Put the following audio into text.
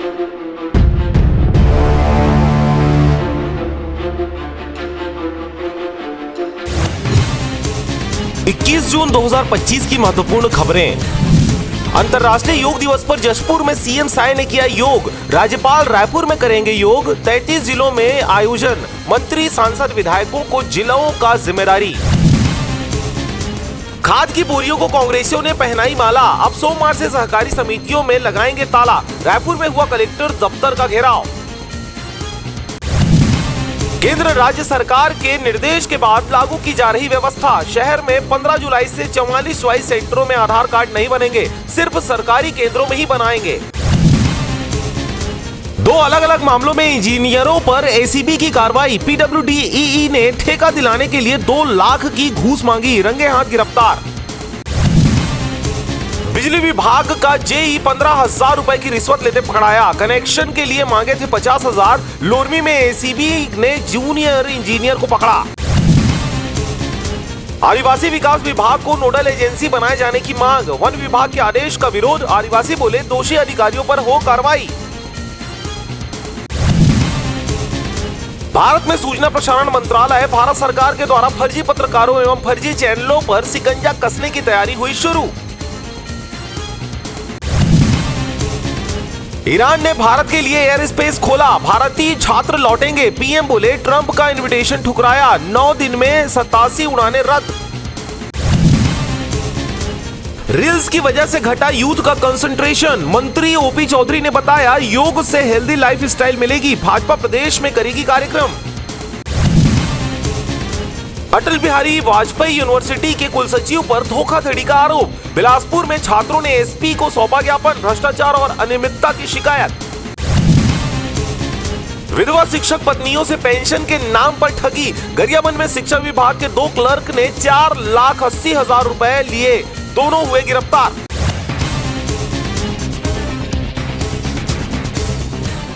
21 जून 2025 की महत्वपूर्ण खबरें। अंतर्राष्ट्रीय योग दिवस पर जशपुर में सीएम साय ने किया योग। राज्यपाल रायपुर में करेंगे योग। 33 जिलों में आयोजन। मंत्री सांसद विधायकों को जिलों का जिम्मेदारी। खाद की बोरियों को कांग्रेसियों ने पहनाई माला। अब सोमवार से सहकारी समितियों में लगाएंगे ताला। रायपुर में हुआ कलेक्टर दफ्तर का घेराव। केंद्र राज्य सरकार के निर्देश के बाद लागू की जा रही व्यवस्था। शहर में 15 जुलाई से 44 च्वाइस सेंटरों में आधार कार्ड नहीं बनेंगे, सिर्फ सरकारी केंद्रों में ही बनाएंगे। दो अलग अलग मामलों में इंजीनियरों पर एसीबी की कार्रवाई। पीडब्ल्यूडी ने ठेका दिलाने के लिए 2 लाख की घूस मांगी, रंगे हाथ गिरफ्तार। बिजली विभाग का जेई 15,000 रुपए की रिश्वत लेते पकड़ाया। कनेक्शन के लिए मांगे थे 50,000। लोरमी में एसीबी ने जूनियर इंजीनियर को पकड़ा। आदिवासी विकास विभाग को नोडल एजेंसी बनाए जाने की मांग। वन विभाग के आदेश का विरोध। आदिवासी बोले दोषी अधिकारियों पर हो कार्रवाई। भारत में सूचना प्रसारण मंत्रालय भारत सरकार के द्वारा फर्जी पत्रकारों एवं फर्जी चैनलों पर शिकंजा कसने की तैयारी हुई शुरू। ईरान ने भारत के लिए एयर स्पेस खोला। भारतीय छात्र लौटेंगे। पीएम बोले ट्रंप का इनविटेशन ठुकराया। 9 दिन में 87 उड़ानें रद्द। रील्स की वजह से घटा यूथ का कंसंट्रेशन। मंत्री ओपी चौधरी ने बताया योग से हेल्दी लाइफ स्टाइल मिलेगी। भाजपा प्रदेश में करेगी कार्यक्रम। अटल बिहारी वाजपेयी यूनिवर्सिटी के कुलसचिव पर धोखाधड़ी का आरोप। बिलासपुर में छात्रों ने एसपी को सौंपा ज्ञापन। भ्रष्टाचार और अनियमितता की शिकायत। विधवा शिक्षक पत्नियों से पेंशन के नाम पर ठगी। गरियाबंद में शिक्षा विभाग के 2 क्लर्क ने 4,80,000 रुपए लिए, दोनों हुए गिरफ्तार।